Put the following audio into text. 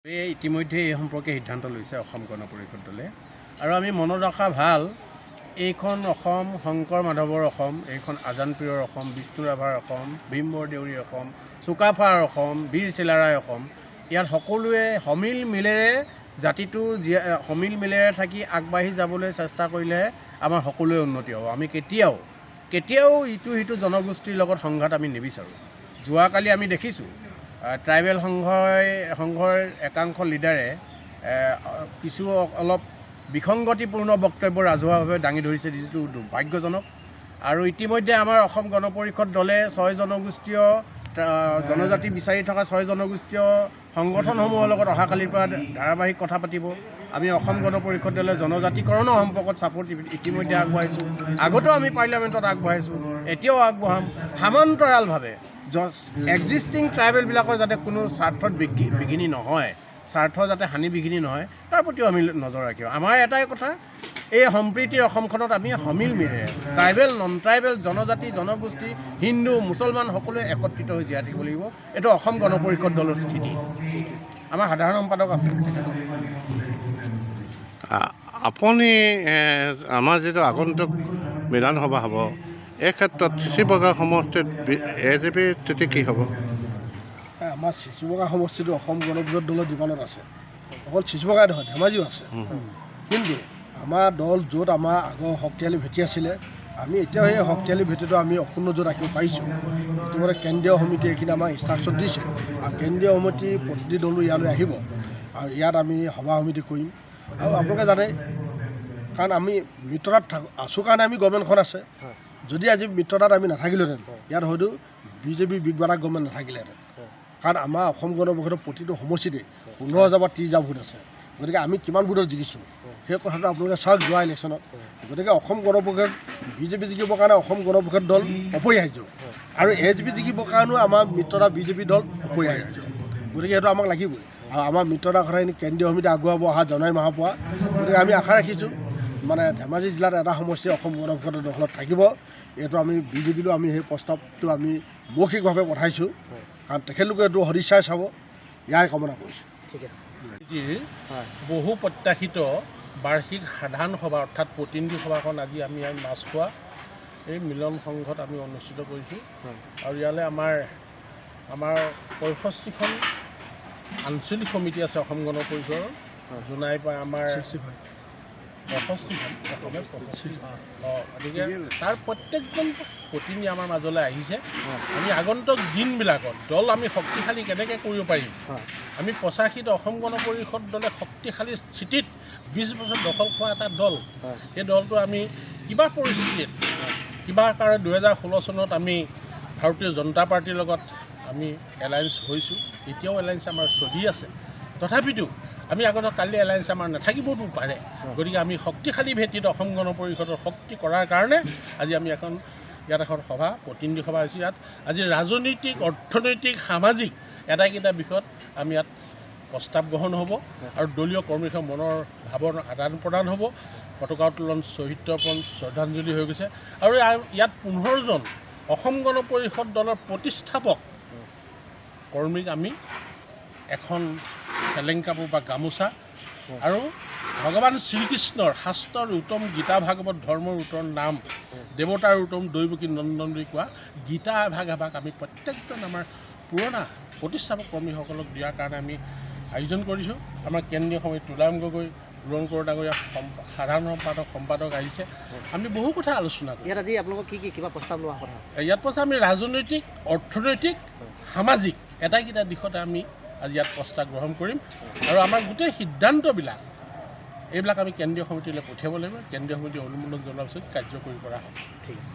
ইতিমধ্যে এই সম্পৰ্কে সিদ্ধান্ত লৈছে অসম গণ পৰিষদ দলে আৰু আমি মনত ৰখা ভাল এইখন অসম শংকৰ মাধৱৰ অসম, এইখন আজানপীৰৰ অসম, বিষ্ণু ৰাভাৰ অসম, ভীমবৰ দেউৰীৰ অসম, চুকাফাৰ অসম, বীৰ চিলাৰায় অসম। ইয়াত সকলোৱে সমিল মিলেৰে জাতিটো সমিল মিলেৰে থাকি আগবাঢ়ি যাবলৈ চেষ্টা কৰিলেহে আমাৰ সকলোৱে উন্নতি হ'ব। আমি কেতিয়াও ইটো সিটো জনগোষ্ঠীৰ লগত সংঘাত আমি নিবিচাৰোঁ। যোৱাকালি আমি দেখিছোঁ ট্ৰাইবেল সংঘৰ একাংশ লিডাৰে কিছু অলপ বিসংগতিপূৰ্ণ বক্তব্য ৰাজহুৱাভাৱে দাঙি ধৰিছে, যিটো দুৰ্ভাগ্যজনক। আৰু ইতিমধ্যে আমাৰ অসম গণ পৰিষদ দলে 6 জনগোষ্ঠীয় জনজাতি বিচাৰি থকা 6 জনগোষ্ঠীয় সংগঠনসমূহৰ লগত অহাকালিৰ পৰা ধাৰাবাহিক কথা পাতিব। আমি অসম গণ পৰিষদ দলে জনজাতিকৰণৰ সম্পৰ্কত ছাপোৰ্ট ইতিমধ্যে আগবঢ়াইছোঁ, আগতেও আমি পাৰ্লিয়ামেণ্টত আগবঢ়াইছোঁ, এতিয়াও আগবঢ়াম। সমান্তৰালভাৱে এক্সিষ্টিং ট্ৰাইবেলবিলাকৰ যাতে কোনো স্বাৰ্থত বিঘিনি নহয়, স্বাৰ্থ যাতে হানি বিঘিনি নহয়, তাৰ প্ৰতিও আমি নজৰ ৰাখিম। আমাৰ এটাই কথা, এই সম্প্ৰীতিৰ অসমখনত আমি সমিল মিলেৰে ট্ৰাইবেল নন ট্ৰাইবেল জনজাতি জনগোষ্ঠী হিন্দু মুছলমান সকলোৱে একত্ৰিত হৈ জীয়াই থাকিব লাগিব। এইটো অসম গণ পৰিষদ দলৰ স্থিতি। আমাৰ সাধাৰণ সম্পাদক আছে। আপুনি আমাৰ যিটো আগন্তুক বিধানসভা হ'ব, এই ক্ষেত্ৰত চিচিবগা সমষ্টিত AJP স্থিতি কি হ'ব? আমাৰ চিচিবগা সমষ্টিটো অসম গণ পৰিষদ দলৰ দীৱানত আছে। অকল চিচিবগাই নহয়, ধেমাজিও আছে। কিন্তু আমাৰ দল য'ত আমাৰ আগৰ শক্তিশালী ভেটি আছিলে, আমি এতিয়াও সেই শক্তিশালী ভেটিটো আমি অক্ষুণ্ণ য'ত ৰাখিব পাৰিছোঁ। ইতিমধ্যে কেন্দ্ৰীয় সমিতি এইখিনি আমাক ইনষ্ট্ৰাকশ্যন দিছে, আৰু কেন্দ্ৰীয় সমিতি প্ৰতিনিধি দলো ইয়ালৈ আহিব, আৰু ইয়াত আমি সভা সমিতি কৰিম। আৰু আপোনালোকে জানে, কাৰণ আমি মিত্ৰতাত আছোঁ কাৰণে আমি গভৰ্ণমেণ্টখন আছে। যদি আজি মিত্ৰতাত আমি নাথাকিলোহেঁতেন, ইয়াত হয়তো BJP বিগ বাটা গভৰ্ণমেণ্ট নাথাকিলেহেঁতেন। কাৰণ আমাৰ অসম গণ পৰিষদৰ প্ৰতিটো সমষ্টিতে 15,000 বা 30,000 ভোট আছে। গতিকে আমি কিমান ভোটত জিকিছোঁ সেই কথাটো আপোনালোকে চাওক যোৱা ইলেকশ্যনত। গতিকে অসম গণ পৰিষদ BJP জিকিবৰ কাৰণে অসম গণ পৰিষদ দল অপৰিহাৰ্য, আৰু AJP জিকিবৰ কাৰণেও আমাৰ মিত্ৰতা BJP দল অপৰিহাৰ্য। গতিকে সেইটো আমাক লাগিবই, আৰু আমাৰ মিত্ৰতাৰ কথাখিনি কেন্দ্ৰীয় সমিতি আগুৱাব অহা জানুৱাৰী মাহৰ পৰা। গতিকে আমি আশা ৰাখিছোঁ মানে ধেমাজি জিলাত এটা সমষ্টি অসম গণ পৰিষদৰ দখলত থাকিব। এইটো আমি BJPলৈ আমি সেই প্ৰস্তাৱটো আমি মৌখিকভাৱে পঠাইছোঁ, কাৰণ তেখেতলোকে এইটো সদিচ্ছাই চাব, ইয়াই কামনা কৰিছোঁ। ঠিক আছে। বহু প্ৰত্যাশিত বাৰ্ষিক সাধাৰণ সভা অৰ্থাৎ প্ৰতিনিধি সভাখন আজি আমি মাছখোৱা এই মিলন সংঘত আমি অনুষ্ঠিত কৰিছোঁ। আৰু ইয়ালৈ আমাৰ 65খন আঞ্চলিক সমিতি আছে অসম গণ পৰিষদৰ, জোনাই পৰা আমাৰ 65খন। গতিকে তাৰ প্ৰত্যেকজন প্ৰতিনিধি আমাৰ মাজলৈ আহিছে। আমি আগন্তুক দিনবিলাকত দল আমি শক্তিশালী কেনেকৈ কৰিব পাৰিম, আমি 85ত অসম গণ পৰিষদ দলে শক্তিশালী স্থিতিত 20 বছৰ দখল খোৱা এটা দল, সেই দলটো আমি কিবা পৰিস্থিতিত কিবা কাৰণে 2016 চনত আমি ভাৰতীয় জনতা পাৰ্টীৰ লগত আমি এলায়েন্স হৈছোঁ, এতিয়াও এলায়েন্স আমাৰ চলি আছে। তথাপিতো আমি আগতে কালি এলায়েন্স আমাৰ নাথাকিবতো পাৰে। গতিকে আমি শক্তিশালী ভেটিত অসম গণ পৰিষদৰ শক্তি কৰাৰ কাৰণে আজি আমি ইয়াত এখন সভা প্ৰতিনিধি সভা হৈছোঁ। ইয়াত আজি ৰাজনৈতিক অৰ্থনৈতিক সামাজিক এটাইকেইটা বিষয়ত আমি ইয়াত প্ৰস্তাৱ গ্ৰহণ হ'ব, আৰু দলীয় কৰ্মীৰ মনৰ ভাৱৰ আদান প্ৰদান হ'ব, পতাকা উত্তোলন শ্বহীদ তৰ্পণ শ্ৰদ্ধাঞ্জলি হৈ গৈছে। আৰু ইয়াত 15জন অসম গণ পৰিষদ দলৰ প্ৰতিষ্ঠাপক কৰ্মীক আমি এখন চেলেং কাপোৰ বা গামোচা আৰু ভগৱান শ্ৰীকৃষ্ণৰ শাস্ত্ৰৰ উত্তম গীতা ভাগৱত ধৰ্মৰ উত্তম নাম, দেৱতাৰ উত্তম দৈৱকী নন্দন বুলি কোৱা গীতা এভাগ আমি প্ৰত্যেকজন আমাৰ পুৰণা প্ৰতিষ্ঠাপক কৰ্মীসকলক দিয়াৰ কাৰণে আমি আয়োজন কৰিছোঁ। আমাৰ কেন্দ্ৰীয় সমিতি তুলাৰাম গগৈ, ৰুণকৰ ডাঙৰীয়া সাধাৰণ সম্পাদক আহিছে। আমি বহু কথা আলোচনা কৰোঁ। ইয়াত আজি আপোনালোকক কি কিবা প্ৰস্তাৱ লোৱা কথা? ইয়াত প্ৰস্তাৱ আমি ৰাজনৈতিক অৰ্থনৈতিক সামাজিক এটাইকেইটা দিশতে আমি আজি ইয়াত প্ৰস্তাৱ গ্ৰহণ কৰিম, আৰু আমাৰ গোটেই সিদ্ধান্তবিলাক এইবিলাক আমি কেন্দ্ৰীয় সমিতিলৈ পঠিয়াব লাগিব। কেন্দ্ৰীয় সমিতিয়ে অনুমোদন জনোৱাৰ পিছত কাৰ্যকৰী কৰা হ'ব। ঠিক আছে।